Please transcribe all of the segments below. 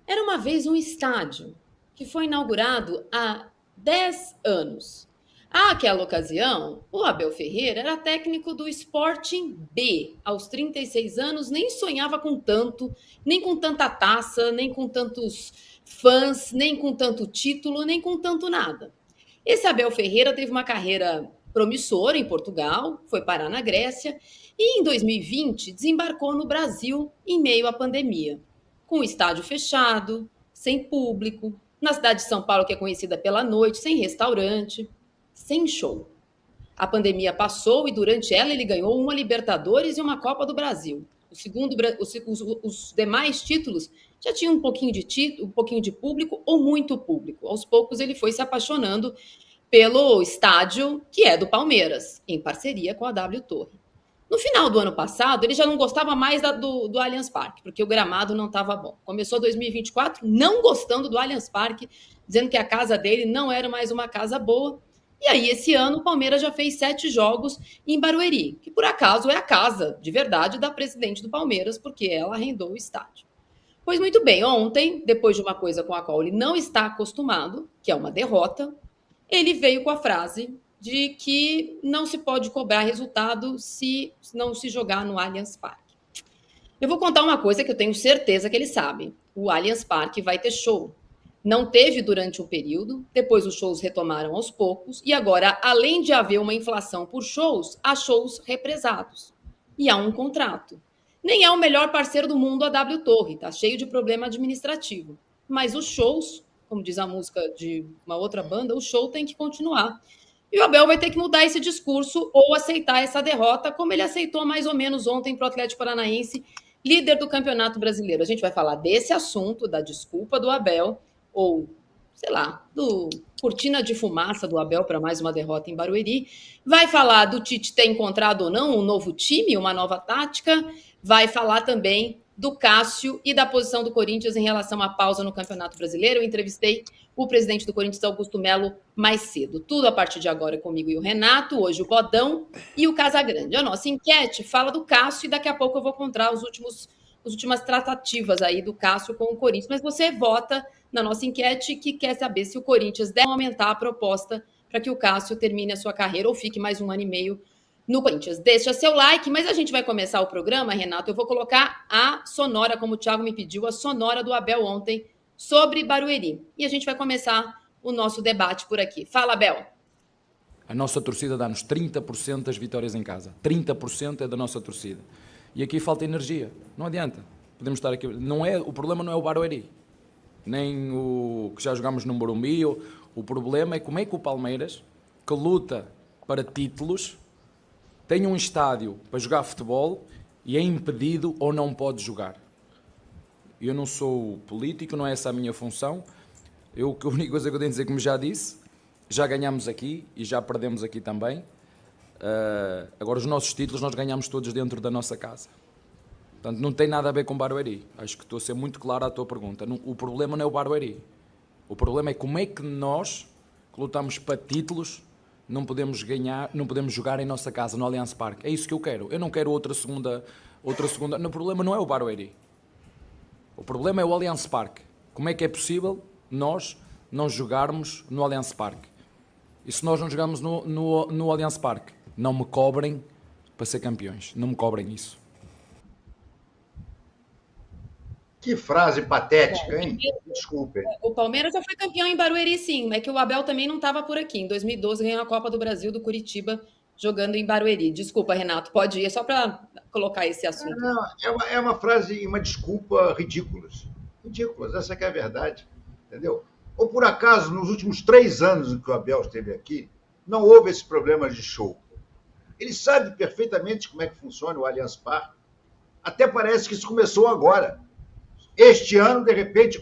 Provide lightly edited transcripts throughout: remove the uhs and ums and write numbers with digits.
Era uma vez um estádio que foi inaugurado há 10 anos. Àquela ocasião, o Abel Ferreira era técnico do Sporting B. Aos 36 anos, nem sonhava com tanto, nem com tanta taça, nem com tantos fãs, nem com tanto título, nem com tanto nada. Esse Abel Ferreira teve uma carreira promissora em Portugal, foi parar na Grécia e em 2020 desembarcou no Brasil em meio à pandemia, com o estádio fechado, sem público, na cidade de São Paulo, que é conhecida pela noite, sem restaurante, sem show. A pandemia passou e durante ela ele ganhou uma Libertadores e uma Copa do Brasil. O segundo, os demais títulos já tinham um pouquinho de público ou muito público. Aos poucos ele foi se apaixonando pelo estádio que é do Palmeiras, em parceria com a W Torre. No final do ano passado, ele já não gostava mais do Allianz Parque, porque o gramado não estava bom. Começou 2024 não gostando do Allianz Parque, dizendo que a casa dele não era mais uma casa boa. E aí, esse ano, o Palmeiras já fez 7 jogos em Barueri, que por acaso é a casa, de verdade, da presidente do Palmeiras, porque ela arrendou o estádio. Pois muito bem, ontem, depois de uma coisa com a qual ele não está acostumado, que é uma derrota, ele veio com a frase de que não se pode cobrar resultado se não se jogar no Allianz Parque. Eu vou contar uma coisa que eu tenho certeza que ele sabe. O Allianz Parque vai ter show. Não teve durante um período, depois os shows retomaram aos poucos, e agora, além de haver uma inflação por shows, há shows represados. E há um contrato. Nem é o melhor parceiro do mundo a W Torre, tá cheio de problema administrativo. Mas os shows, como diz a música de uma outra banda, o show tem que continuar. E o Abel vai ter que mudar esse discurso ou aceitar essa derrota, como ele aceitou mais ou menos ontem para o Atlético Paranaense, líder do Campeonato Brasileiro. A gente vai falar desse assunto, da desculpa do Abel, ou, sei lá, do cortina de fumaça do Abel para mais uma derrota em Barueri. Vai falar do Tite ter encontrado ou não um novo time, uma nova tática. Vai falar também do Cássio e da posição do Corinthians em relação à pausa no Campeonato Brasileiro. Eu entrevistei o presidente do Corinthians, Augusto Melo, mais cedo. Tudo a partir de agora comigo e o Renato, hoje o Bodão e o Casagrande. A nossa enquete fala do Cássio e daqui a pouco eu vou contar as últimas tratativas aí do Cássio com o Corinthians. Mas você vota na nossa enquete que quer saber se o Corinthians deve aumentar a proposta para que o Cássio termine a sua carreira ou fique mais um ano e meio no Corinthians. Deixa seu like, mas a gente vai começar o programa, Renato. Eu vou colocar a sonora, como o Thiago me pediu, a sonora do Abel ontem sobre Barueri. E a gente vai começar o nosso debate por aqui. Fala, Abel. A nossa torcida dá-nos 30% das vitórias em casa. 30% é da nossa torcida. E aqui falta energia. Não adianta. Podemos estar aqui. O problema não é o Barueri, nem o que já jogámos no Morumbi. O problema é como é que o Palmeiras, que luta para títulos, tem um estádio para jogar futebol e é impedido ou não pode jogar. Eu não sou político, não é essa a minha função. A única coisa que eu tenho a dizer, como já disse, já ganhamos aqui e já perdemos aqui também. Agora, os nossos títulos nós ganhamos todos dentro da nossa casa. Portanto, não tem nada a ver com Barueri. Acho que estou a ser muito claro à tua pergunta. O problema não é o Barueri. O problema é como é que nós, que lutamos para títulos, não podemos ganhar, não podemos jogar em nossa casa, no Allianz Parque. É isso que eu quero. Eu não quero outra segunda. O problema não é o Barueri. O problema é o Allianz Parque. Como é que é possível nós não jogarmos no Allianz Parque? E se nós não jogarmos no Allianz Parque, não me cobrem para ser campeões. Não me cobrem isso. Que frase patética, hein? Desculpe. O Palmeiras já foi campeão em Barueri, sim. É que o Abel também não estava por aqui. Em 2012 ganhou a Copa do Brasil do Curitiba jogando em Barueri. Desculpa, Renato, pode ir, só para colocar esse assunto. Não, é uma frase, uma desculpa ridículas. Ridículas, essa que é a verdade, entendeu? Ou por acaso, nos últimos 3 anos em que o Abel esteve aqui, não houve esse problema de show. Ele sabe perfeitamente como é que funciona o Allianz Parque. Até parece que isso começou agora. Este ano, de repente,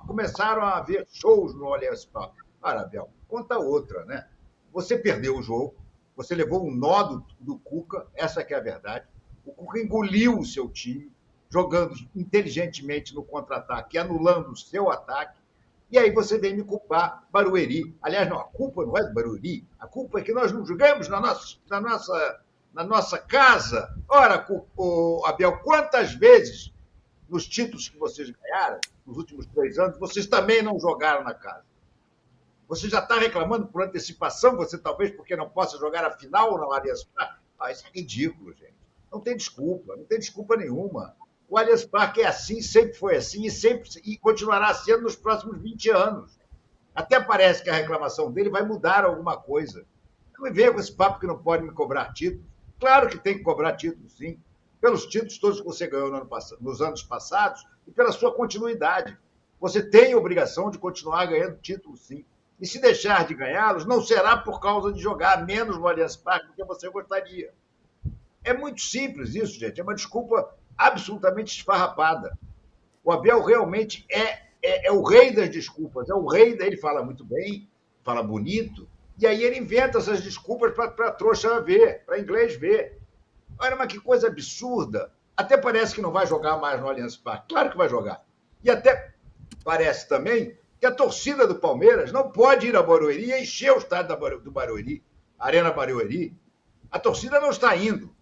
começaram a haver shows no Allianz Parque. Ora, Abel, conta outra, né? Você perdeu o jogo, você levou um nó do Cuca, essa que é a verdade. O Cuca engoliu o seu time, jogando inteligentemente no contra-ataque, anulando o seu ataque. E aí você vem me culpar Barueri. Aliás, não, a culpa não é do Barueri, a culpa é que nós não jogamos na nossa casa. Ora, Abel, quantas vezes nos títulos que vocês ganharam nos últimos 3 anos, vocês também não jogaram na casa. Você já está reclamando por antecipação, você talvez porque não possa jogar a final no Allianz Parque. Isso é ridículo, gente. Não tem desculpa nenhuma. O Allianz Parque é assim, sempre foi assim e continuará sendo nos próximos 20 anos. Até parece que a reclamação dele vai mudar alguma coisa. Não me venha com esse papo que não pode me cobrar título. Claro que tem que cobrar título, sim. Pelos títulos todos que você ganhou nos anos passados e pela sua continuidade. Você tem a obrigação de continuar ganhando títulos, sim. E se deixar de ganhá-los, não será por causa de jogar menos no Allianz Parque do que você gostaria. É muito simples isso, gente. É uma desculpa absolutamente esfarrapada. O Abel realmente é o rei das desculpas. É o rei, ele fala muito bem, fala bonito, e aí ele inventa essas desculpas para a trouxa ver, para inglês ver. Olha, mas que coisa absurda. Até parece que não vai jogar mais no Allianz Parque. Claro que vai jogar. E até parece também que a torcida do Palmeiras não pode ir a Barueri e encher o estádio do Barueri, Arena Barueri. A torcida não está indo.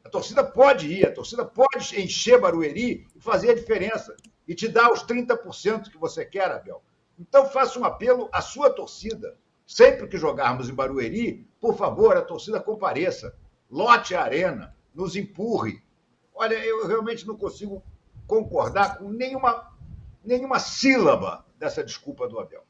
A torcida pode ir, a torcida pode encher Barueri e fazer a diferença. E te dar os 30% que você quer, Abel. Então, faça um apelo à sua torcida. Sempre que jogarmos em Barueri, por favor, a torcida compareça. Lote a arena, nos empurre. Olha, eu realmente não consigo concordar com nenhuma sílaba dessa desculpa do Abel.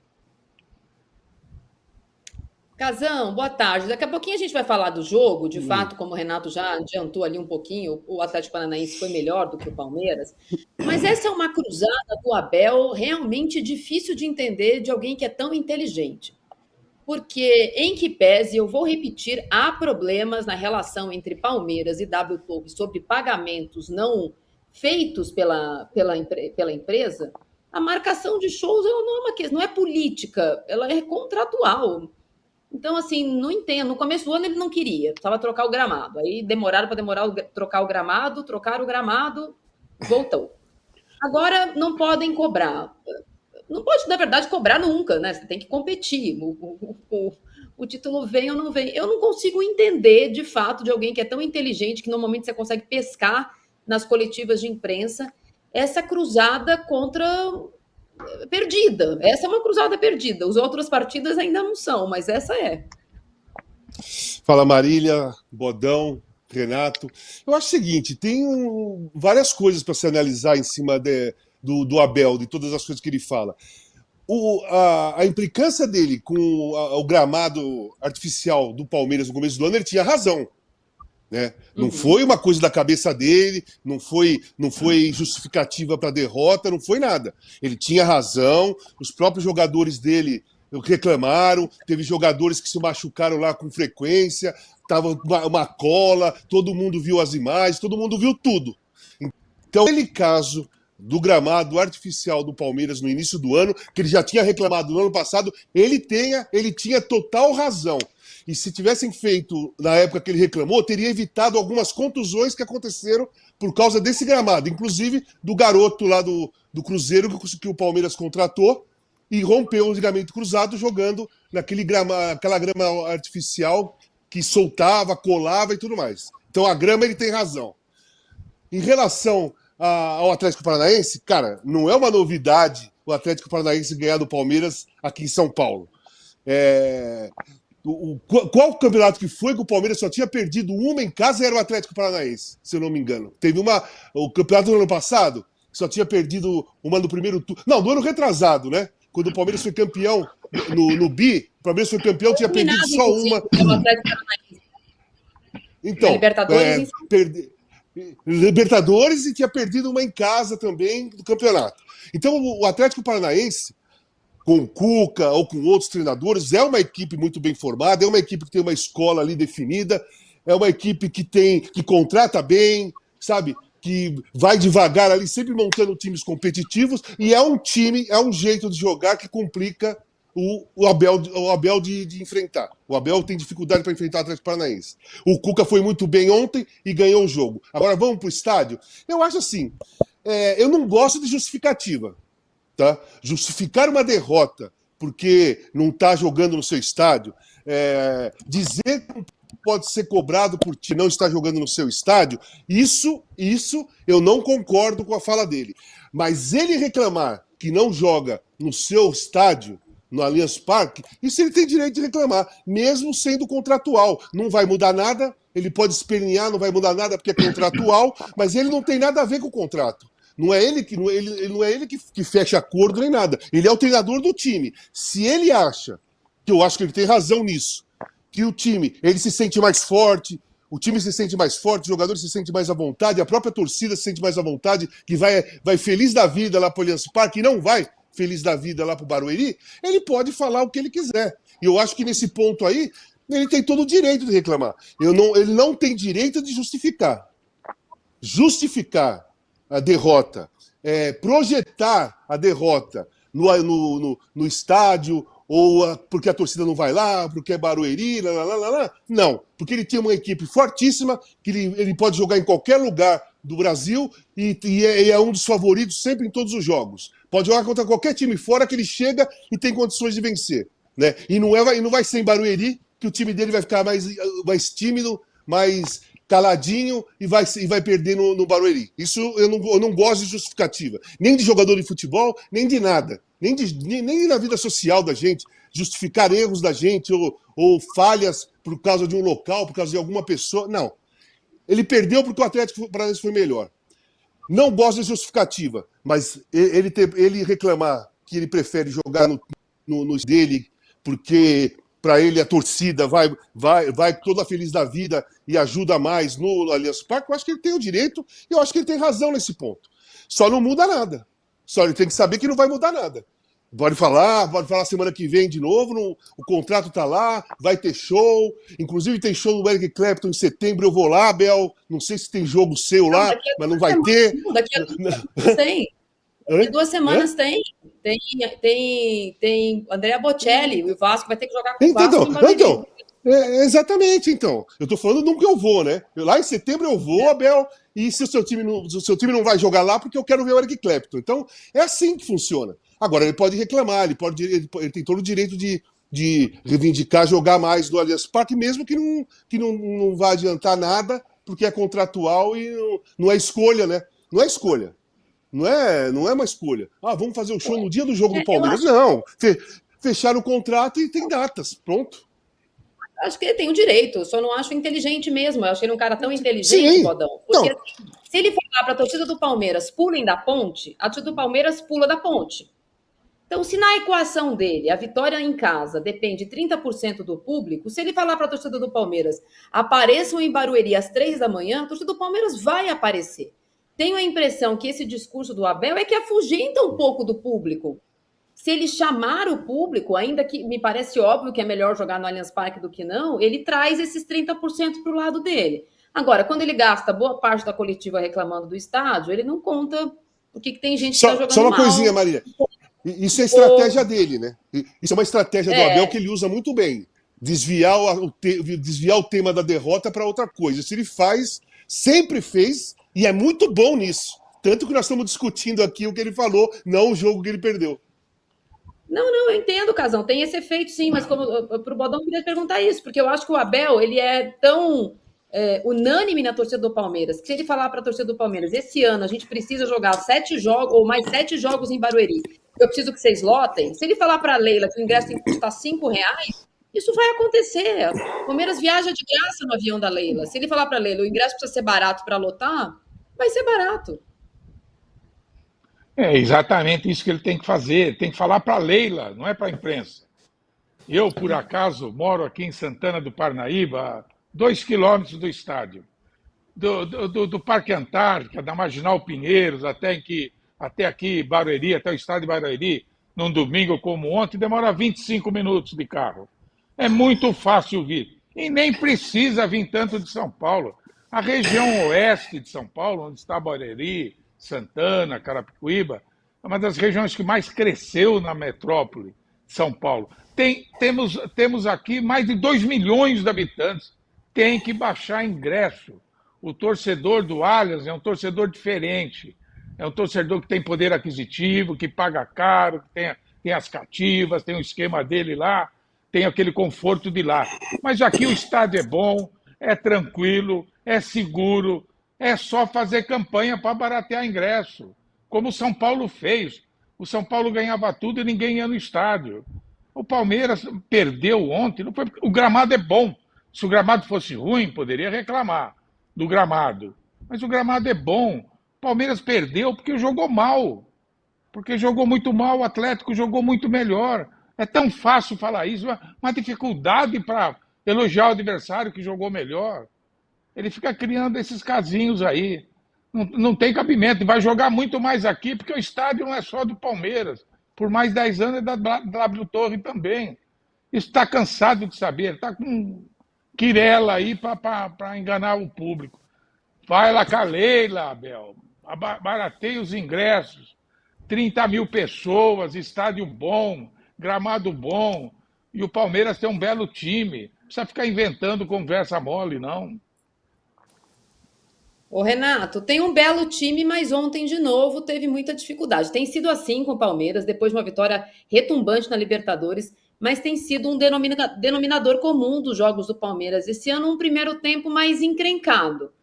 Casão, boa tarde. Daqui a pouquinho a gente vai falar do jogo. De fato, como o Renato já adiantou ali um pouquinho, o Atlético Paranaense foi melhor do que o Palmeiras. Mas essa é uma cruzada do Abel realmente difícil de entender de alguém que é tão inteligente. Porque, em que pese, eu vou repetir, há problemas na relação entre Palmeiras e W Torre sobre pagamentos não feitos pela empresa. A marcação de shows não é política, ela é contratual. Então, assim, não entendo. No começo do ano ele não queria, precisava trocar o gramado. Aí demoraram para trocar o gramado, trocaram o gramado, voltou. Agora não podem cobrar. Não pode, na verdade, cobrar nunca, né? Você tem que competir. O título vem ou não vem. Eu não consigo entender, de fato, de alguém que é tão inteligente que normalmente você consegue pescar nas coletivas de imprensa essa cruzada perdida. Essa é uma cruzada perdida. As outras partidas ainda não são, mas essa é. Fala, Marília, Bodão, Renato. Eu acho o seguinte, tem várias coisas para se analisar em cima do Abel, de todas as coisas que ele fala. A implicância dele com o gramado artificial do Palmeiras no começo do ano, ele tinha razão. Né? Não foi uma coisa da cabeça dele, não foi justificativa para a derrota, não foi nada. Ele tinha razão, os próprios jogadores dele reclamaram, teve jogadores que se machucaram lá com frequência, estava uma cola, todo mundo viu as imagens, todo mundo viu tudo. Então, aquele caso do gramado artificial do Palmeiras no início do ano, que ele já tinha reclamado no ano passado, ele tinha total razão. E se tivessem feito na época que ele reclamou, teria evitado algumas contusões que aconteceram por causa desse gramado, inclusive do garoto lá do Cruzeiro que o Palmeiras contratou e rompeu o ligamento cruzado jogando aquela grama artificial que soltava, colava e tudo mais. Então a grama ele tem razão. Em relação ao Atlético Paranaense, cara, não é uma novidade o Atlético Paranaense ganhar do Palmeiras aqui em São Paulo. Qual campeonato que foi que o Palmeiras só tinha perdido uma em casa e era o Atlético Paranaense, se eu não me engano. Teve o campeonato do ano passado, que só tinha perdido uma no primeiro turno. Não, do ano retrasado, né? Quando o Palmeiras foi campeão no Bi, o Palmeiras foi campeão, tinha perdido só uma. Então, Libertadores e tinha perdido uma em casa também do campeonato. Então, o Atlético Paranaense, com o Cuca ou com outros treinadores, é uma equipe muito bem formada, é uma equipe que tem uma escola ali definida, é uma equipe que contrata bem, sabe? Que vai devagar ali, sempre montando times competitivos, e é um jeito de jogar que complica o Abel de enfrentar. O Abel tem dificuldade para enfrentar o Atlético Paranaense. O Cuca foi muito bem ontem e ganhou o jogo. Agora vamos para o estádio? Eu acho assim, eu não gosto de justificativa. Tá? Justificar uma derrota porque não está jogando no seu estádio, dizer pode ser cobrado por ti não estar jogando no seu estádio, isso eu não concordo com a fala dele. Mas ele reclamar que não joga no seu estádio, no Allianz Parque, isso ele tem direito de reclamar, mesmo sendo contratual. Não vai mudar nada, ele pode espernear, não vai mudar nada porque é contratual, mas ele não tem nada a ver com o contrato. Não é ele que fecha acordo nem nada. Ele é o treinador do time. Se ele acha, que eu acho que ele tem razão nisso, que o time ele se sente mais forte, o time se sente mais forte, os jogadores se sentem mais à vontade, a própria torcida se sente mais à vontade, que vai feliz da vida lá para o Allianz Parque e não vai feliz da vida lá para o Barueri, ele pode falar o que ele quiser. E eu acho que nesse ponto aí, ele tem todo o direito de reclamar. Ele não tem direito de justificar. Justificar a derrota, projetar a derrota no estádio, ou porque a torcida não vai lá, porque é Barueri, não, porque ele tem uma equipe fortíssima, que ele pode jogar em qualquer lugar do Brasil e é um dos favoritos sempre em todos os jogos. Pode jogar contra qualquer time fora que ele chega e tem condições de vencer. Né? E não vai ser em Barueri que o time dele vai ficar mais tímido, mais caladinho e vai perder no Barueri. Isso eu não gosto de justificativa. Nem de jogador de futebol, nem de nada. Nem na vida social da gente. Justificar erros da gente ou falhas por causa de um local, por causa de alguma pessoa. Não. Ele perdeu porque o Atlético Paranaense foi melhor. Não gosto de justificativa, mas ele reclamar que ele prefere jogar no dele porque para ele a torcida vai toda feliz da vida e ajuda mais no Allianz Parque, eu acho que ele tem o direito e eu acho que ele tem razão nesse ponto. Só não muda nada. Só ele tem que saber que não vai mudar nada. Pode falar semana que vem de novo, o contrato tá lá, vai ter show, inclusive tem show do Eric Clapton em setembro, eu vou lá, Bel, não sei se tem jogo seu lá, mas não vai ter. Daqui a 2 semanas tem. Daqui a 2 semanas tem. Tem Andrea Bocelli, o Vasco vai ter que jogar com o Vasco. Então, exatamente, então. Eu tô falando nunca eu vou, né? Lá em setembro eu vou, Abel, e se o seu time não vai jogar lá, porque eu quero ver o Eric Clapton. Então, é assim que funciona. Agora, ele pode reclamar, ele tem todo o direito de reivindicar jogar mais do Allianz Parque, mesmo que não vá adiantar nada, porque é contratual e não é escolha, né? Não é escolha. Não é uma escolha. Vamos fazer o show no dia do jogo do Palmeiras. Não. Fecharam o contrato e tem datas. Pronto. Acho que ele tem o direito. Eu só não acho inteligente mesmo. Eu acho que ele é um cara tão inteligente, Bodão. Porque se ele falar para a torcida do Palmeiras pulem da ponte, a torcida do Palmeiras pula da ponte. Então, se na equação dele a vitória em casa depende de 30% do público, se ele falar para a torcida do Palmeiras apareçam em Barueri às 3 da manhã, a torcida do Palmeiras vai aparecer. Tenho a impressão que esse discurso do Abel é que afugenta um pouco do público. Se ele chamar o público, ainda que me parece óbvio que é melhor jogar no Allianz Parque do que não, ele traz esses 30% para o lado dele. Agora, quando ele gasta boa parte da coletiva reclamando do estádio, ele não conta porque tem gente que está jogando mal. Só uma coisinha, Marília. Isso é estratégia dele, né? Isso é uma estratégia do Abel que ele usa muito bem. Desviar o tema da derrota para outra coisa. Isso ele faz, sempre fez, e é muito bom nisso. Tanto que nós estamos discutindo aqui o que ele falou, não o jogo que ele perdeu. Não, eu entendo, Casão. Tem esse efeito, sim, mas para o Bodão eu queria perguntar isso, porque eu acho que o Abel ele é tão unânime na torcida do Palmeiras, que se ele falar para a torcida do Palmeiras, esse ano a gente precisa jogar 7 jogos, ou mais 7 jogos em Barueri, eu preciso que vocês lotem, se ele falar para a Leila que o ingresso tem que custar R$5, isso vai acontecer. O Palmeiras viaja de graça no avião da Leila. Se ele falar para a Leila, o ingresso precisa ser barato para lotar, vai ser barato. É exatamente isso que ele tem que fazer. Tem que falar para a Leila, não é para a imprensa. Eu, por acaso, moro aqui em Santana do Parnaíba, a 2 quilômetros do estádio. Do Parque Antártica, da Marginal Pinheiros, até aqui, Barueri, até o estádio de Barueri, num domingo como ontem, demora 25 minutos de carro. É muito fácil vir. E nem precisa vir tanto de São Paulo. A região oeste de São Paulo, onde está Barueri, Santana, Carapicuíba, é uma das regiões que mais cresceu na metrópole de São Paulo. Temos aqui mais de 2 milhões de habitantes. Tem que baixar ingresso. O torcedor do Allianz é um torcedor diferente. É um torcedor que tem poder aquisitivo, que paga caro, que tem as cativas, tem o esquema dele lá, tem aquele conforto de lá. Mas aqui o estádio é bom, é tranquilo, é seguro, é só fazer campanha para baratear ingresso, como o São Paulo fez. O São Paulo ganhava tudo e ninguém ia no estádio. O Palmeiras perdeu ontem, não foi... o gramado é bom. Se o gramado fosse ruim, poderia reclamar do gramado. Mas o gramado é bom. O Palmeiras perdeu porque jogou mal. Porque jogou muito mal, o Atlético jogou muito melhor. É tão fácil falar isso, uma dificuldade para elogiar o adversário que jogou melhor. Ele fica criando esses casinhos aí. Não tem cabimento. Vai jogar muito mais aqui, porque o estádio não é só do Palmeiras. Por mais 10 anos é da W Torre também. Isso está cansado de saber. Está com quirela aí para enganar o público. Vai lá com a Leila, Abel. Barateia os ingressos. 30 mil pessoas, estádio bom, gramado bom. E o Palmeiras tem um belo time. Não precisa ficar inventando conversa mole, não. Ô, Renato, tem um belo time, mas ontem, de novo, teve muita dificuldade. Tem sido assim com o Palmeiras, depois de uma vitória retumbante na Libertadores, mas tem sido um denominador comum dos jogos do Palmeiras. Esse ano, um primeiro tempo mais encrencado.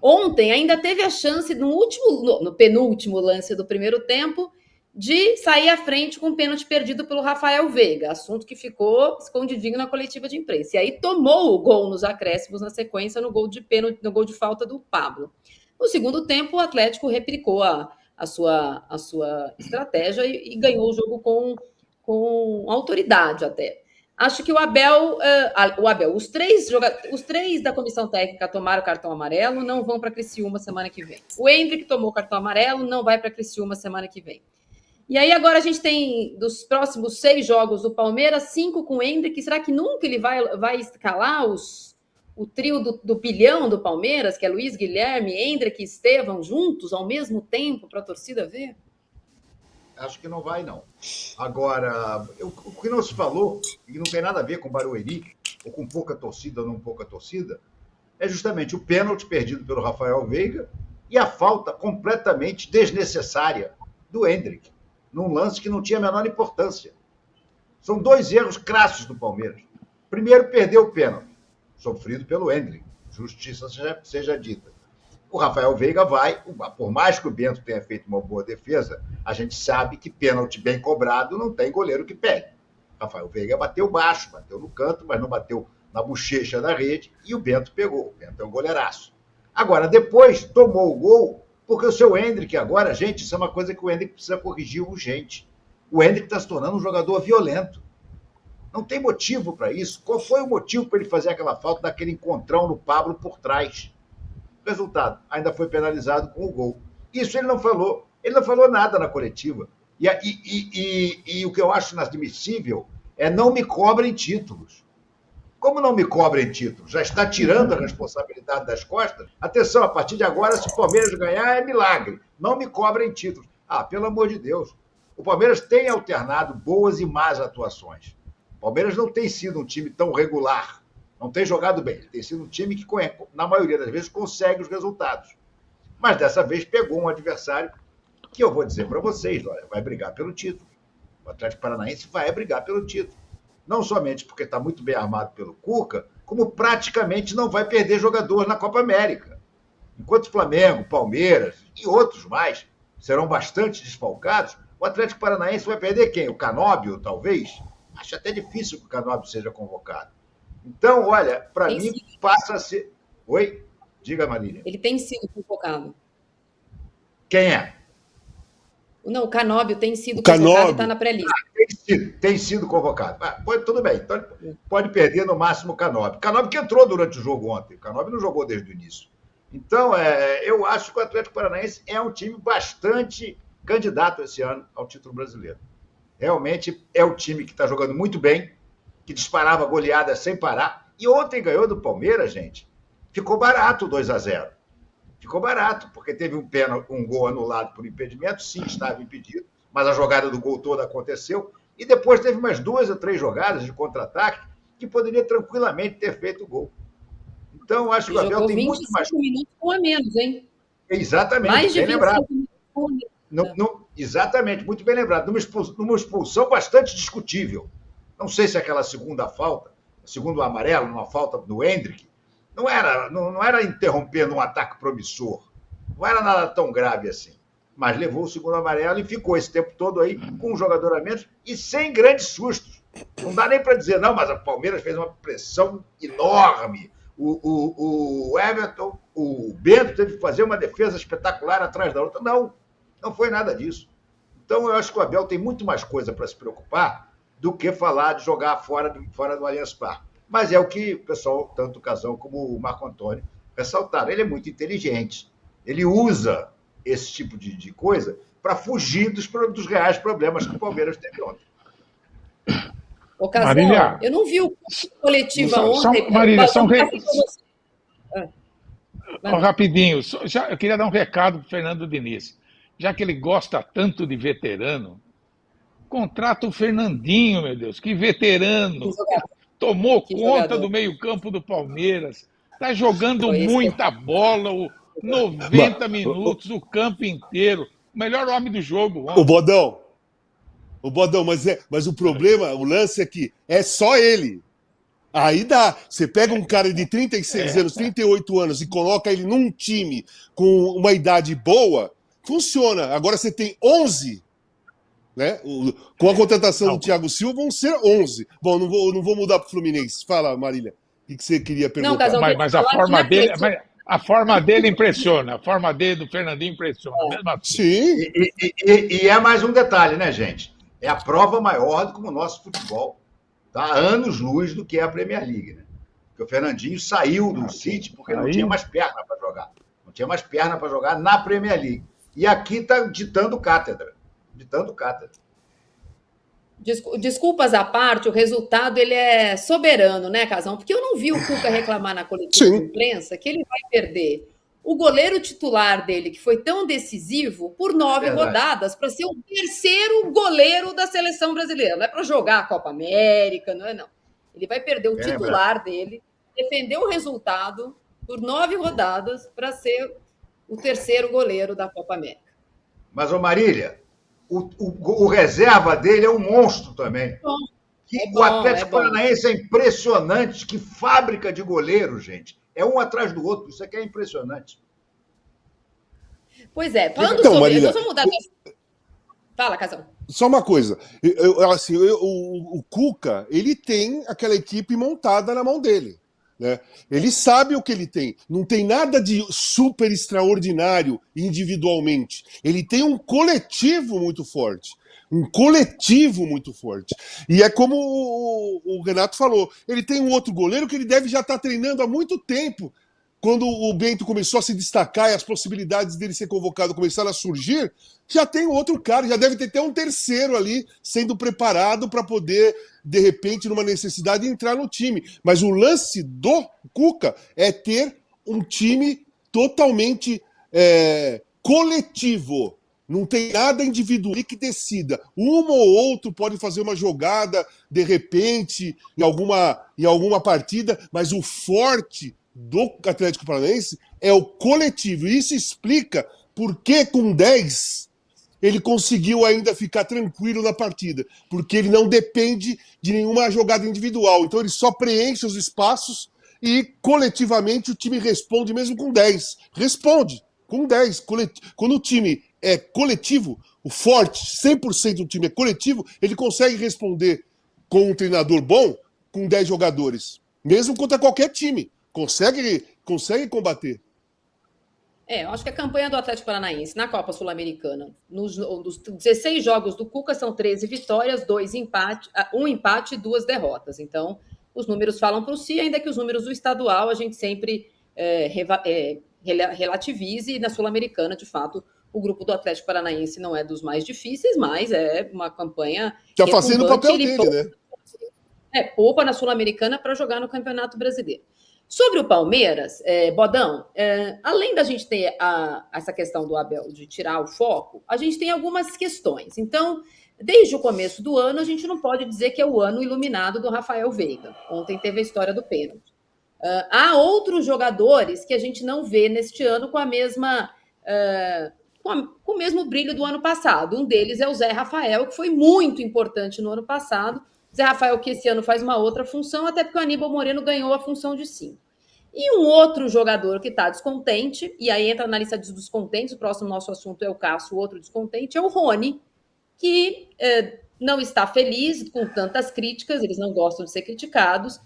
Ontem, ainda teve a chance, no penúltimo lance do primeiro tempo, de sair à frente com um pênalti perdido pelo Rafael Veiga, assunto que ficou escondidinho na coletiva de imprensa. E aí tomou o gol nos acréscimos na sequência, no gol de pênalti, no gol de falta do Pablo. No segundo tempo, o Atlético replicou a sua estratégia e ganhou o jogo com autoridade até. Acho que o Abel, os três da comissão técnica tomaram cartão amarelo, não vão para Criciúma semana que vem. O Endrick tomou cartão amarelo, não vai para Criciúma semana que vem. E aí agora a gente tem, dos próximos 6 jogos do Palmeiras, 5 com o Endrick. Será que nunca ele vai escalar o trio do bilhão do Palmeiras, que é Luiz Guilherme, Endrick e Estevão, juntos ao mesmo tempo para a torcida ver? Acho que não vai, não. Agora, o que não se falou, e não tem nada a ver com Barueri, ou com pouca torcida ou não pouca torcida, é justamente o pênalti perdido pelo Rafael Veiga e a falta completamente desnecessária do Endrick, num lance que não tinha a menor importância. São 2 erros crassos do Palmeiras. Primeiro, perdeu o pênalti, sofrido pelo Endrick. Justiça seja dita. O Rafael Veiga vai, por mais que o Bento tenha feito uma boa defesa, a gente sabe que pênalti bem cobrado não tem goleiro que pegue. Rafael Veiga bateu baixo, bateu no canto, mas não bateu na bochecha da rede, e o Bento pegou. O Bento é um goleiraço. Agora, depois, tomou o gol, porque o seu Endrick agora, gente, isso é uma coisa que o Endrick precisa corrigir urgente. O Endrick está se tornando um jogador violento. Não tem motivo para isso. Qual foi o motivo para ele fazer aquela falta daquele encontrão no Pablo por trás? Resultado, ainda foi penalizado com o gol. Isso ele não falou. Ele não falou nada na coletiva. E o que eu acho inadmissível é não me cobrem títulos. Como não me cobrem títulos? Já está tirando a responsabilidade das costas? Atenção, a partir de agora, se o Palmeiras ganhar, é milagre. Não me cobrem títulos. Pelo amor de Deus. O Palmeiras tem alternado boas e más atuações. O Palmeiras não tem sido um time tão regular. Não tem jogado bem. Tem sido um time que, na maioria das vezes, consegue os resultados. Mas dessa vez pegou um adversário que eu vou dizer para vocês, olha, vai brigar pelo título. O Atlético Paranaense vai brigar pelo título. Não somente porque está muito bem armado pelo Cuca, como praticamente não vai perder jogador na Copa América. Enquanto Flamengo, Palmeiras e outros mais serão bastante desfalcados, o Atlético Paranaense vai perder quem? O Canóbio, talvez? Acho até difícil que o Canóbio seja convocado. Então, olha, para mim passa a ser... Oi? Diga, Marília. Ele tem sido convocado. Quem é? Não, o Canóbio tem sido convocado e está na pré-lista. Tem sido convocado. Tudo bem, então pode perder no máximo o Canóbio. O Canóbio que entrou durante o jogo ontem. O Canóbio não jogou desde o início. Então, eu acho que o Atlético Paranaense é um time bastante candidato esse ano ao título brasileiro. Realmente é um time que está jogando muito bem, que disparava goleadas sem parar. E ontem ganhou do Palmeiras, gente. Ficou barato 2-0. Ficou barato, porque teve um gol anulado por impedimento. Sim, estava impedido, mas a jogada do gol toda aconteceu. E depois teve umas 2 ou 3 jogadas de contra-ataque que poderia tranquilamente ter feito o gol. Então, acho que o Abel tem muito mais... 25 minutos ou a menos, hein? Exatamente, mais de bem lembrado. Minutos. Exatamente, muito bem lembrado. Numa expulsão bastante discutível. Não sei se aquela segunda falta, segundo o amarelo, numa falta do Endrick, Não era interrompendo um ataque promissor. Não era nada tão grave assim. Mas levou o segundo amarelo e ficou esse tempo todo aí com um jogador a menos e sem grandes sustos. Não dá nem para dizer, não, mas o Palmeiras fez uma pressão enorme. O Everton, o Bento teve que fazer uma defesa espetacular atrás da outra. Não foi nada disso. Então, eu acho que o Abel tem muito mais coisa para se preocupar do que falar de jogar fora do Allianz Parque. Mas é o que o pessoal, tanto o Casão como o Marco Antônio, ressaltaram. Ele é muito inteligente. Ele usa esse tipo de coisa para fugir dos reais problemas que o Palmeiras teve ontem. Ô, Casão, Marília, eu não vi o coletiva ontem. Marília, Vai. rapidinho, eu queria dar um recado para o Fernando Diniz. Já que ele gosta tanto de veterano, contrata o Fernandinho, meu Deus, que veterano. Tomou Que conta jogador. do meio-campo do Palmeiras. Está jogando Foi esse muita bola, 90 minutos, o campo inteiro. O melhor homem do jogo. O Bodão, mas o problema, o lance é que é só ele. Aí dá. Você pega um cara de 36 anos, 38 anos e coloca ele num time com uma idade boa, funciona. Agora você tem 11, né? Com a contratação do Thiago Silva vão ser 11. Bom, não vou mudar para o Fluminense. Fala, Marília. O que você queria perguntar? Não, Casão, Mas a forma dele impressiona. A forma dele do Fernandinho impressiona. Mesmo assim. Sim. E é mais um detalhe, né, gente? É a prova maior do que o nosso futebol. Tá? Anos-luz do que é a Premier League, né? Porque o Fernandinho saiu do City porque não tinha mais perna para jogar. Não tinha mais perna para jogar na Premier League. E aqui está ditando cátedra. Desculpas à parte, o resultado ele é soberano, né, Casão? Porque eu não vi o Cuca reclamar na coletiva de imprensa que ele vai perder o goleiro titular dele, que foi tão decisivo, por 9 rodadas, para ser o terceiro goleiro da seleção brasileira. Não é para jogar a Copa América, não é não. Ele vai perder o titular dele, defender o resultado por 9 rodadas para ser o terceiro goleiro da Copa América. Mas, ô Marília, o reserva dele é um monstro também. O Atlético Paranaense é impressionante. Que fábrica de goleiro, gente. É um atrás do outro. Isso aqui é impressionante. Pois é. Falando sobre... Marília, nós vamos mudar... Fala, Casão. Só uma coisa. O Cuca, ele tem aquela equipe montada na mão dele. Né? Ele sabe o que ele tem. Não tem nada de super extraordinário individualmente. Ele tem um coletivo muito forte. E é como o Renato falou, ele tem um outro goleiro que ele deve já estar treinando há muito tempo. Quando o Bento começou a se destacar e as possibilidades dele ser convocado começaram a surgir, já tem outro cara, já deve ter até um terceiro ali sendo preparado para poder, de repente, numa necessidade, entrar no time. Mas o lance do Cuca é ter um time totalmente coletivo. Não tem nada individual que decida. Um ou outro pode fazer uma jogada, de repente, em alguma partida, mas o forte do Atlético Paranaense é o coletivo. E isso explica por que, com 10, ele conseguiu ainda ficar tranquilo na partida. Porque ele não depende de nenhuma jogada individual. Então ele só preenche os espaços e, coletivamente, o time responde mesmo com 10. Responde com 10. Quando o time é coletivo, o forte, 100% do time é coletivo, ele consegue responder com um treinador bom, com 10 jogadores. Mesmo contra qualquer time. Consegue combater. Eu acho que a campanha do Atlético Paranaense na Copa Sul-Americana, nos 16 jogos do Cuca, são 13 vitórias, 1 empate e 2 derrotas. Então, os números falam por si, ainda que os números do estadual a gente sempre relativize, e na Sul-Americana, de fato, o grupo do Atlético Paranaense não é dos mais difíceis, mas é uma campanha... Está fazendo o papel dele, né? Poupa na Sul-Americana para jogar no Campeonato Brasileiro. Sobre o Palmeiras, Bodão, além da gente ter essa questão do Abel de tirar o foco, a gente tem algumas questões. Então, desde o começo do ano, a gente não pode dizer que é o ano iluminado do Rafael Veiga. Ontem teve a história do pênalti. Há outros jogadores que a gente não vê neste ano com a mesma... com o mesmo brilho do ano passado. Um deles é o Zé Rafael, que foi muito importante no ano passado. Zé Rafael, que esse ano faz uma outra função, até porque o Aníbal Moreno ganhou a função de 5. E um outro jogador que está descontente, e aí entra na lista dos descontentes, o próximo nosso assunto é o Cássio, o outro descontente é o Rony, que não está feliz com tantas críticas, eles não gostam de ser criticados.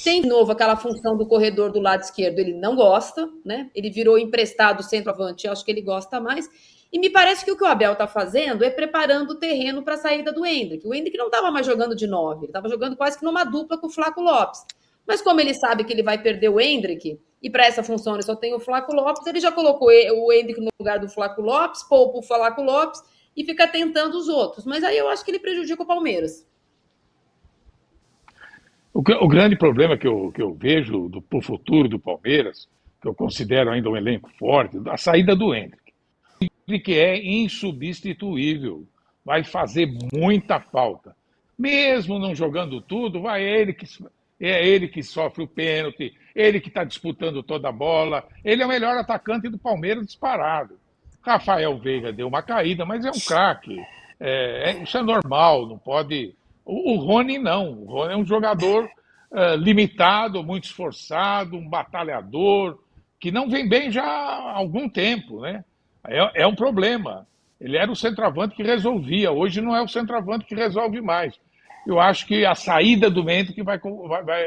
Tem de novo aquela função do corredor do lado esquerdo, ele não gosta, né? Ele virou emprestado centroavante, acho que ele gosta mais. E me parece que o Abel está fazendo é preparando o terreno para a saída do Endrick. O Endrick não estava mais jogando de 9, ele estava jogando quase que numa dupla com o Flaco Lopes. Mas como ele sabe que ele vai perder o Endrick, e para essa função ele só tem o Flaco Lopes, ele já colocou o Endrick no lugar do Flaco Lopes, poupa o Flaco Lopes e fica tentando os outros. Mas aí eu acho que ele prejudica o Palmeiras. O grande problema que eu vejo para o futuro do Palmeiras, que eu considero ainda um elenco forte, a saída do Endrick. O Endrick é insubstituível, vai fazer muita falta. Mesmo não jogando tudo, é ele que sofre o pênalti, ele que está disputando toda a bola, ele é o melhor atacante do Palmeiras disparado. Rafael Veiga deu uma caída, mas é um craque. Isso é normal, não pode... O Rony não. O Rony é um jogador limitado, muito esforçado, um batalhador, que não vem bem já há algum tempo, né? É um problema. Ele era o centroavante que resolvia, hoje não é o centroavante que resolve mais. Eu acho que a saída do Mendes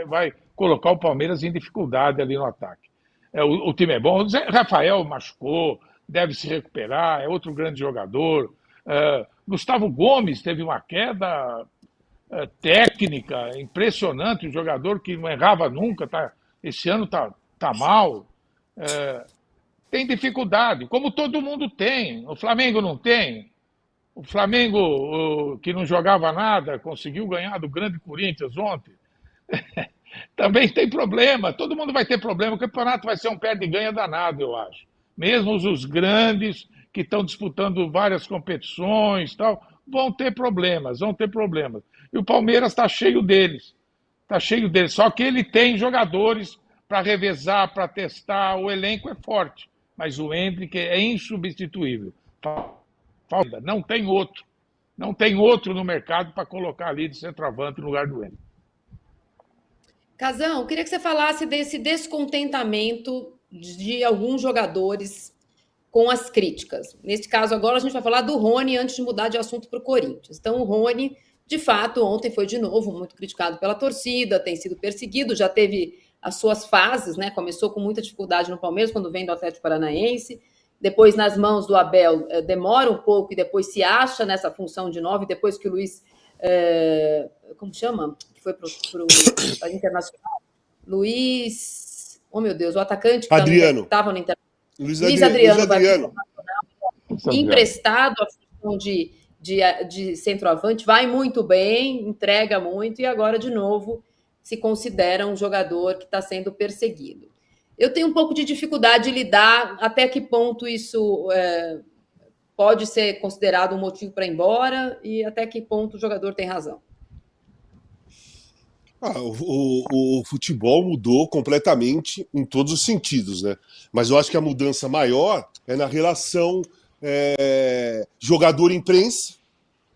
vai colocar o Palmeiras em dificuldade ali no ataque. O time é bom. O Rafael machucou, deve se recuperar, é outro grande jogador. Gustavo Gomes teve uma queda técnica impressionante, um jogador que não errava nunca, esse ano tá mal. Tem dificuldade, como todo mundo tem. O Flamengo não tem. O Flamengo, que não jogava nada, conseguiu ganhar do grande Corinthians ontem. Também tem problema, todo mundo vai ter problema. O campeonato vai ser um perde-ganha danado, eu acho. Mesmo os grandes que estão disputando várias competições, vão ter problemas. E o Palmeiras está cheio deles. Só que ele tem jogadores para revezar, para testar. O elenco é forte, mas o Endrick é insubstituível. Não tem outro no mercado para colocar ali de centroavante no lugar do Endrick. Casão, eu queria que você falasse desse descontentamento de alguns jogadores com as críticas. Nesse caso agora a gente vai falar do Rony antes de mudar de assunto para o Corinthians. Então o Rony, de fato, ontem foi de novo muito criticado pela torcida, tem sido perseguido, já teve as suas fases, né? Começou com muita dificuldade no Palmeiras quando vem do Atlético Paranaense, depois nas mãos do Abel demora um pouco e depois se acha nessa função de 9, depois que o Luiz, como chama? Que foi para o Internacional. Luiz, oh meu Deus, o atacante que estava no Internacional. Luiz Adriano vai para o Internacional, emprestado à função de centroavante, vai muito bem, entrega muito e agora de novo se considera um jogador que está sendo perseguido. Eu tenho um pouco de dificuldade de lidar até que ponto isso pode ser considerado um motivo para ir embora e até que ponto o jogador tem razão. O futebol mudou completamente em todos os sentidos, né? Mas eu acho que a mudança maior é na relação jogador-imprensa.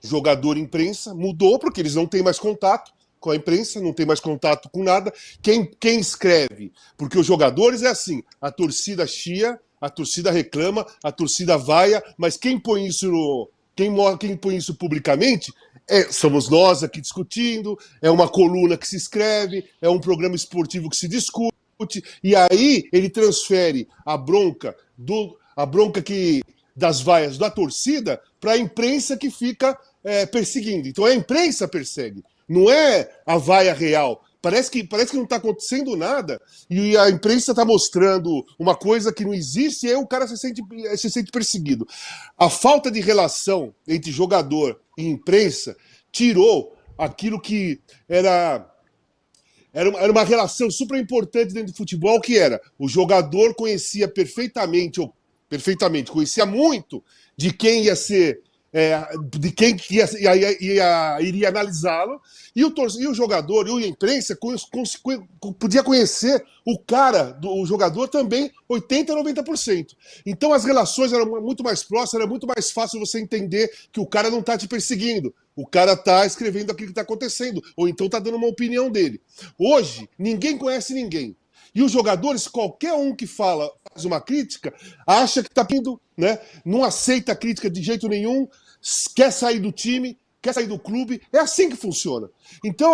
Jogador-imprensa mudou porque eles não têm mais contato com a imprensa, não tem mais contato com nada. Quem escreve? Porque os jogadores é assim, a torcida chia, a torcida reclama, a torcida vaia, mas quem põe isso publicamente somos nós aqui discutindo, é uma coluna que se escreve, é um programa esportivo que se discute, e aí ele transfere a bronca das vaias da torcida para a imprensa que fica perseguindo. Então a imprensa persegue. Não é a vaia real. Parece que não está acontecendo nada e a imprensa está mostrando uma coisa que não existe e aí o cara se sente perseguido. A falta de relação entre jogador e imprensa tirou aquilo que era uma relação super importante dentro do futebol, que era o jogador conhecia conhecia muito de quem ia ser de quem iria analisá-lo, e o jogador e a imprensa podia conhecer o jogador também 80% a 90%. Então as relações eram muito mais próximas, era muito mais fácil você entender que o cara não está te perseguindo, o cara está escrevendo aquilo que está acontecendo, ou então está dando uma opinião dele. Hoje, ninguém conhece ninguém. E os jogadores, qualquer um que faz uma crítica, acha que está indo, né? Não aceita a crítica de jeito nenhum, quer sair do time, quer sair do clube. É assim que funciona. Então,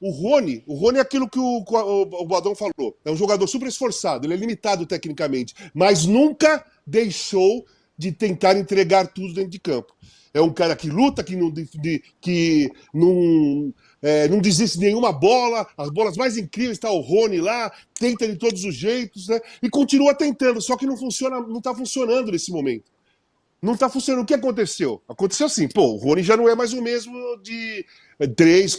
o Rony é aquilo que o Bodão falou. É um jogador super esforçado, ele é limitado tecnicamente, mas nunca deixou de tentar entregar tudo dentro de campo. É um cara que luta, que não desiste de nenhuma bola, as bolas mais incríveis, está o Rony lá, tenta de todos os jeitos, né? E continua tentando, só que não está funcionando nesse momento. Não está funcionando. O que aconteceu? Aconteceu assim, o Rony já não é mais o mesmo de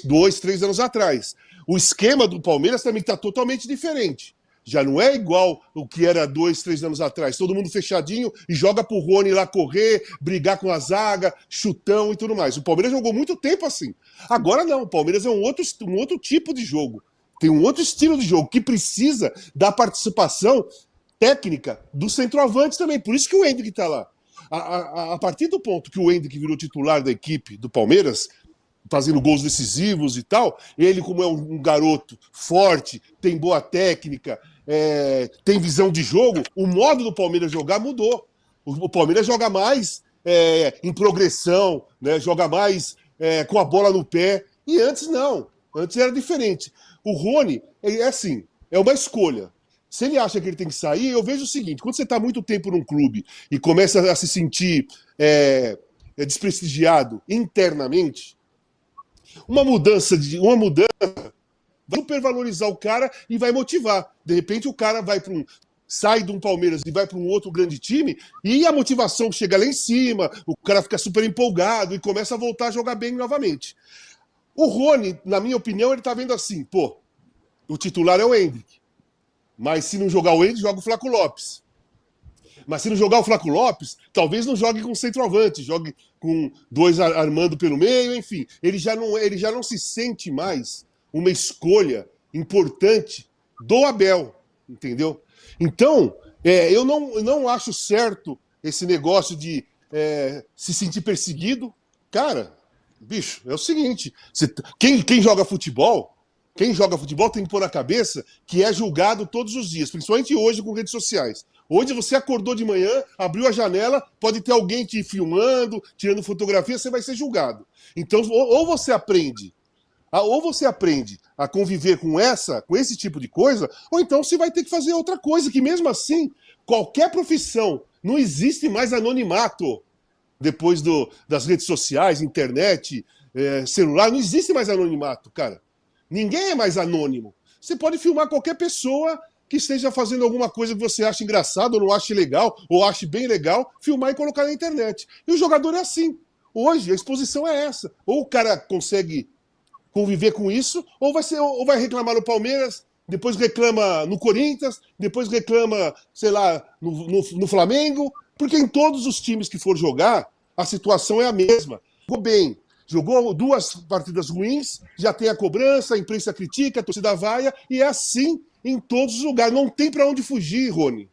2, 3 anos atrás. O esquema do Palmeiras também está totalmente diferente. Já não é igual o que era 2, 3 anos atrás. Todo mundo fechadinho e joga pro Rony lá correr, brigar com a zaga, chutão e tudo mais. O Palmeiras jogou muito tempo assim. Agora não, o Palmeiras é um outro tipo de jogo. Tem um outro estilo de jogo que precisa da participação técnica do centroavante também. Por isso que o Endrick está lá. A partir do ponto que o Endrick virou titular da equipe do Palmeiras, fazendo gols decisivos e tal, ele, como é um garoto forte, tem boa técnica, tem visão de jogo, o modo do Palmeiras jogar mudou. O Palmeiras joga mais em progressão, né? Joga mais com a bola no pé, e antes não, antes era diferente. O Rony é assim, é uma escolha. Se ele acha que ele tem que sair, eu vejo o seguinte, quando você está muito tempo num clube e começa a se sentir desprestigiado internamente, uma mudança vai supervalorizar o cara e vai motivar. De repente o cara sai de um Palmeiras e vai para um outro grande time e a motivação chega lá em cima, o cara fica super empolgado e começa a voltar a jogar bem novamente. O Rony, na minha opinião, ele tá vendo assim, o titular é o Endrick, mas se não jogar o Endrick, joga o Flaco Lopes. Mas se não jogar o Flaco Lopes, talvez não jogue com centroavante, jogue com 2 armando pelo meio, enfim. Ele já não se sente mais uma escolha importante do Abel, entendeu? Então, eu não acho certo esse negócio de se sentir perseguido. Cara, bicho, é o seguinte, quem joga futebol tem que pôr na cabeça que é julgado todos os dias, principalmente hoje com redes sociais. Hoje você acordou de manhã, abriu a janela, pode ter alguém te filmando, tirando fotografia, você vai ser julgado. Então, ou você aprende a conviver com esse tipo de coisa, ou então você vai ter que fazer outra coisa, que mesmo assim, qualquer profissão, não existe mais anonimato depois das redes sociais, internet, celular, não existe mais anonimato, cara. Ninguém é mais anônimo. Você pode filmar qualquer pessoa que esteja fazendo alguma coisa que você acha engraçado, ou não ache legal, ou ache bem legal, filmar e colocar na internet. E o jogador é assim. Hoje, a exposição é essa. Ou o cara consegue conviver com isso, ou vai reclamar no Palmeiras, depois reclama no Corinthians, depois reclama, sei lá, no Flamengo, porque em todos os times que for jogar, a situação é a mesma. Jogou bem, jogou 2 partidas ruins, já tem a cobrança, a imprensa critica, a torcida vaia, e é assim em todos os lugares. Não tem para onde fugir, Rony.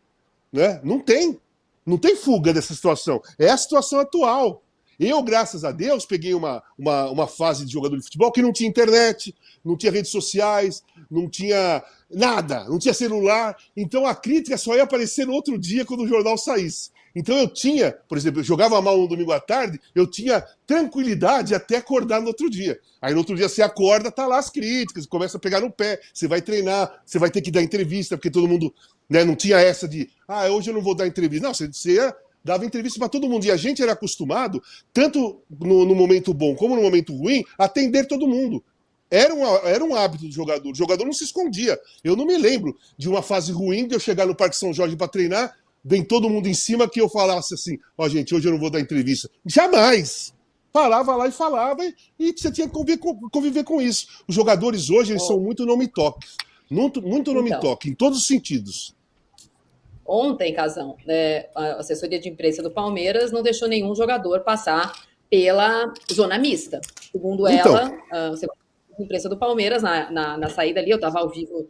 Né? Não tem. Não tem fuga dessa situação. É a situação atual. Eu, graças a Deus, peguei uma fase de jogador de futebol que não tinha internet, não tinha redes sociais, não tinha nada, não tinha celular. Então a crítica só ia aparecer no outro dia quando o jornal saísse. Então eu tinha, por exemplo, eu jogava mal no domingo à tarde, eu tinha tranquilidade até acordar no outro dia. Aí no outro dia você acorda, tá lá as críticas, começa a pegar no pé, você vai treinar, você vai ter que dar entrevista, porque todo mundo, né, não tinha essa de, hoje eu não vou dar entrevista. Não, você dava entrevista para todo mundo. E a gente era acostumado, tanto no momento bom como no momento ruim, a atender todo mundo. Era um hábito do jogador. O jogador não se escondia. Eu não me lembro de uma fase ruim de eu chegar no Parque São Jorge para treinar, vem todo mundo em cima, que eu falasse assim, gente, hoje eu não vou dar entrevista. Jamais! Parava lá e falava, e você tinha que conviver com isso. Os jogadores hoje, eles são muito nome-toque. Muito nome-toque, em todos os sentidos. Ontem, Casão, a assessoria de imprensa do Palmeiras não deixou nenhum jogador passar pela zona mista. Segundo ela, a assessoria de imprensa do Palmeiras, na saída ali, eu estava ao vivo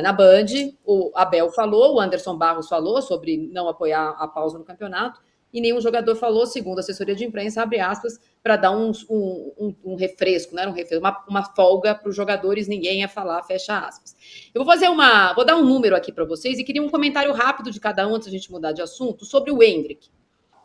na Band, o Abel falou, o Anderson Barros falou sobre não apoiar a pausa no campeonato, e nenhum jogador falou, segundo a assessoria de imprensa, abre aspas, para dar um refresco, não era um refresco, uma folga para os jogadores, ninguém ia falar, fecha aspas. Eu vou dar um número aqui para vocês e queria um comentário rápido de cada um antes de a gente mudar de assunto sobre o Endrick.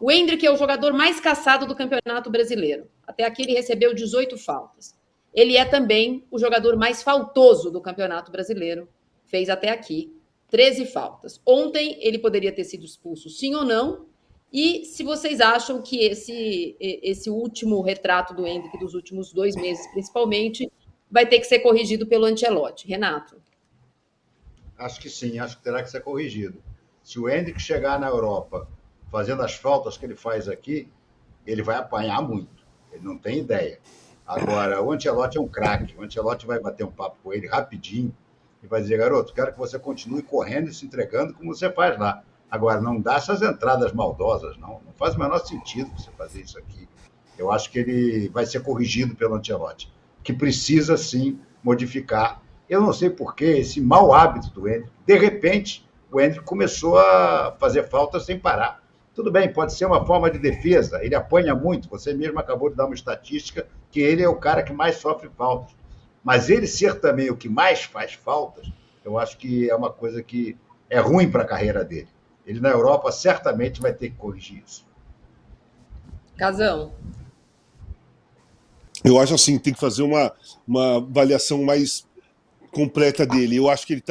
O Endrick é o jogador mais caçado do Campeonato Brasileiro. Até aqui ele recebeu 18 faltas. Ele é também o jogador mais faltoso do Campeonato Brasileiro. Fez até aqui 13 faltas. Ontem ele poderia ter sido expulso, sim ou não? E se vocês acham que esse último retrato do Endrick dos últimos 2 meses, principalmente, vai ter que ser corrigido pelo Ancelotti. Renato? Acho que sim, acho que terá que ser corrigido. Se o Endrick chegar na Europa fazendo as faltas que ele faz aqui, ele vai apanhar muito. Ele não tem ideia. Agora, o Ancelotti é um craque. O Ancelotti vai bater um papo com ele rapidinho e vai dizer, garoto, quero que você continue correndo e se entregando como você faz lá. Agora, não dá essas entradas maldosas, não. Não faz o menor sentido você fazer isso aqui. Eu acho que ele vai ser corrigido pelo Ancelotti, que precisa, sim, modificar. Eu não sei por que esse mau hábito do Endrick. De repente, o Endrick começou a fazer falta sem parar. Tudo bem, pode ser uma forma de defesa, ele apanha muito, você mesmo acabou de dar uma estatística que ele é o cara que mais sofre faltas. Mas ele ser também o que mais faz faltas, eu acho que é uma coisa que é ruim para a carreira dele. Ele na Europa certamente vai ter que corrigir isso. Casão? Eu acho assim, tem que fazer uma avaliação mais completa dele. Eu acho que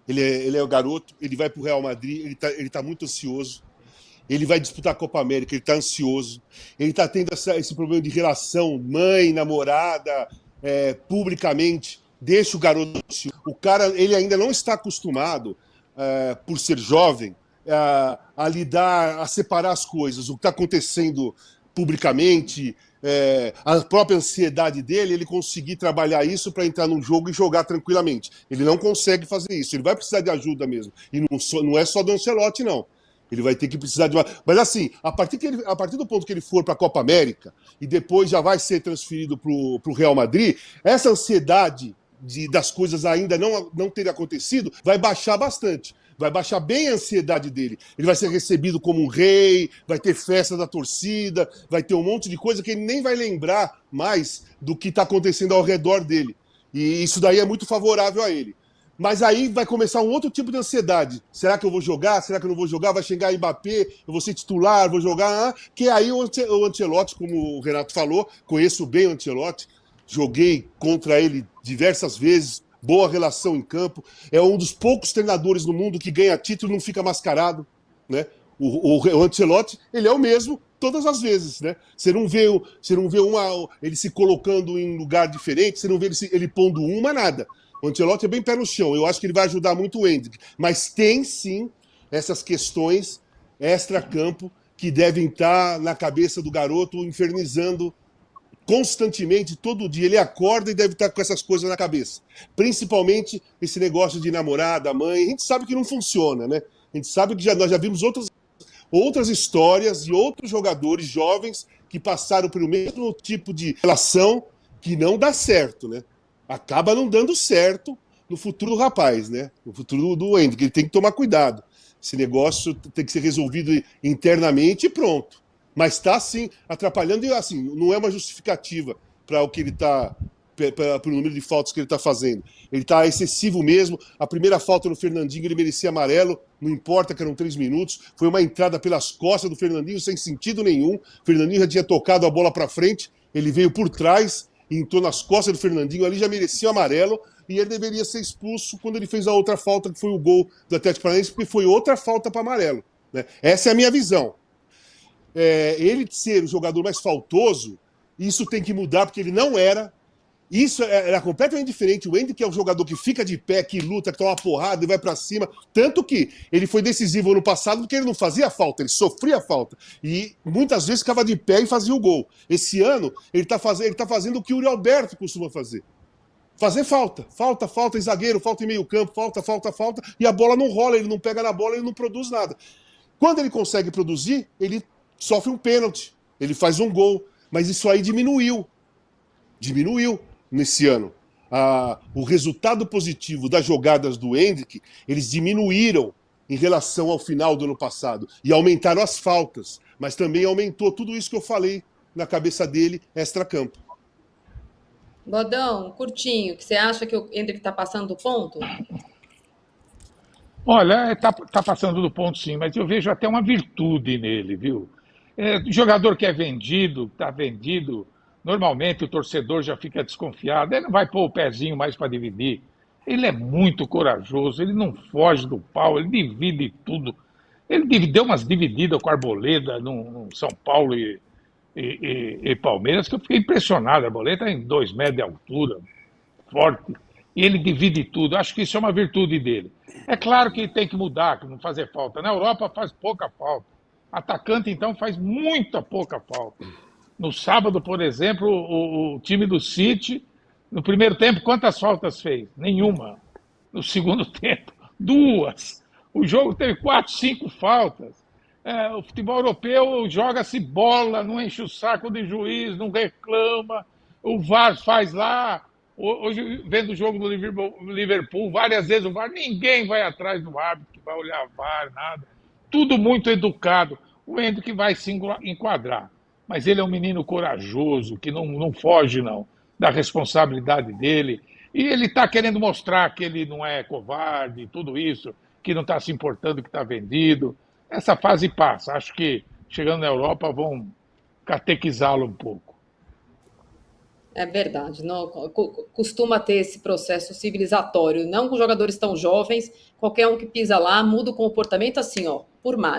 ele é o garoto, ele vai para o Real Madrid, ele tá muito ansioso. Ele vai disputar a Copa América, ele está ansioso. Ele está tendo esse problema de relação, mãe, namorada, publicamente. Deixa o garoto ansioso. O cara, ele ainda não está acostumado, por ser jovem, a lidar, a separar as coisas. O que está acontecendo publicamente, a própria ansiedade dele, ele conseguir trabalhar isso para entrar num jogo e jogar tranquilamente. Ele não consegue fazer isso. Ele vai precisar de ajuda mesmo. E não é só do Ancelotti, não. Ele vai ter que precisar de uma... Mas assim, a partir do ponto que ele for para a Copa América e depois já vai ser transferido para o Real Madrid, essa ansiedade das coisas ainda não terem acontecido vai baixar bastante. Vai baixar bem a ansiedade dele. Ele vai ser recebido como um rei, vai ter festa da torcida, vai ter um monte de coisa que ele nem vai lembrar mais do que está acontecendo ao redor dele. E isso daí é muito favorável a ele. Mas aí vai começar um outro tipo de ansiedade. Será que eu vou jogar? Será que eu não vou jogar? Vai chegar Mbappé, eu vou ser titular, vou jogar? Que aí o Ancelotti, como o Renato falou, conheço bem o Ancelotti, joguei contra ele diversas vezes, boa relação em campo, é um dos poucos treinadores no mundo que ganha título e não fica mascarado, né? O Ancelotti, ele é o mesmo todas as vezes, né? Você não vê ele se colocando em lugar diferente, você não vê ele pondo nada. O Ancelotti é bem pé no chão, eu acho que ele vai ajudar muito o Endrick. Mas tem, sim, essas questões extra-campo que devem estar na cabeça do garoto, infernizando constantemente, todo dia. Ele acorda e deve estar com essas coisas na cabeça. Principalmente esse negócio de namorada, mãe. A gente sabe que não funciona, né? A gente sabe que nós já vimos outras histórias de outros jogadores jovens que passaram pelo mesmo tipo de relação que não dá certo, né? Acaba não dando certo no futuro do rapaz, né? No futuro do Endrick. Ele tem que tomar cuidado. Esse negócio tem que ser resolvido internamente e pronto. Mas está, sim, atrapalhando. E, assim, não é uma justificativa para o que ele está... para o número de faltas que ele está fazendo. Ele está excessivo mesmo. A primeira falta no Fernandinho, ele merecia amarelo. Não importa que eram 3 minutos. Foi uma entrada pelas costas do Fernandinho sem sentido nenhum. O Fernandinho já tinha tocado a bola para frente. Ele veio por trás e entrou nas costas do Fernandinho, ali já merecia o amarelo, e ele deveria ser expulso quando ele fez a outra falta, que foi o gol do Atlético Paranaense, porque foi outra falta para amarelo, né? Essa é a minha visão. Ele ser o jogador mais faltoso, isso tem que mudar, porque ele não era. Isso era completamente diferente. O Endrick é o jogador que fica de pé, que luta, que toma uma porrada e vai para cima. Tanto que ele foi decisivo ano passado porque ele não fazia falta, ele sofria falta. E muitas vezes ficava de pé e fazia o gol. Esse ano, ele tá fazendo o que o Yuri Alberto costuma fazer. Fazer falta, em zagueiro, falta em meio campo, falta, e a bola não rola, ele não pega na bola, ele não produz nada. Quando ele consegue produzir, ele sofre um pênalti, ele faz um gol. Mas isso aí diminuiu nesse ano. O resultado positivo das jogadas do Endrick, eles diminuíram em relação ao final do ano passado. E aumentaram as faltas, mas também aumentou tudo isso que eu falei na cabeça dele, extra-campo. Bodão, curtinho, que você acha que o Endrick está passando do ponto? Olha, tá passando do ponto sim, mas eu vejo até uma virtude nele, viu? Jogador que é vendido, está vendido, normalmente o torcedor já fica desconfiado, ele não vai pôr o pezinho mais para dividir. Ele é muito corajoso, ele não foge do pau, ele divide tudo. Ele deu umas divididas com a Arboleda no São Paulo e Palmeiras, que eu fiquei impressionado. A Arboleda está em 2 metros de altura, forte, e ele divide tudo. Acho que isso é uma virtude dele. É claro que tem que mudar, que não fazer falta. Na Europa faz pouca falta. Atacante, então, faz muita pouca falta. No sábado, por exemplo, o time do City, no primeiro tempo, quantas faltas fez? Nenhuma. No segundo tempo, 2. O jogo teve 4, 5 faltas. O futebol europeu joga-se bola, não enche o saco de juiz, não reclama. O VAR faz lá. Hoje, vendo o jogo do Liverpool, várias vezes o VAR, ninguém vai atrás do árbitro que vai olhar VAR, nada. Tudo muito educado. O Endrick vai se enquadrar. Mas ele é um menino corajoso, que não foge, não, da responsabilidade dele. E ele está querendo mostrar que ele não é covarde, tudo isso, que não está se importando que está vendido. Essa fase passa. Acho que, chegando na Europa, vão catequizá-lo um pouco. É verdade, não, costuma ter esse processo civilizatório, não com jogadores tão jovens, qualquer um que pisa lá muda o comportamento assim, ó, por mágica.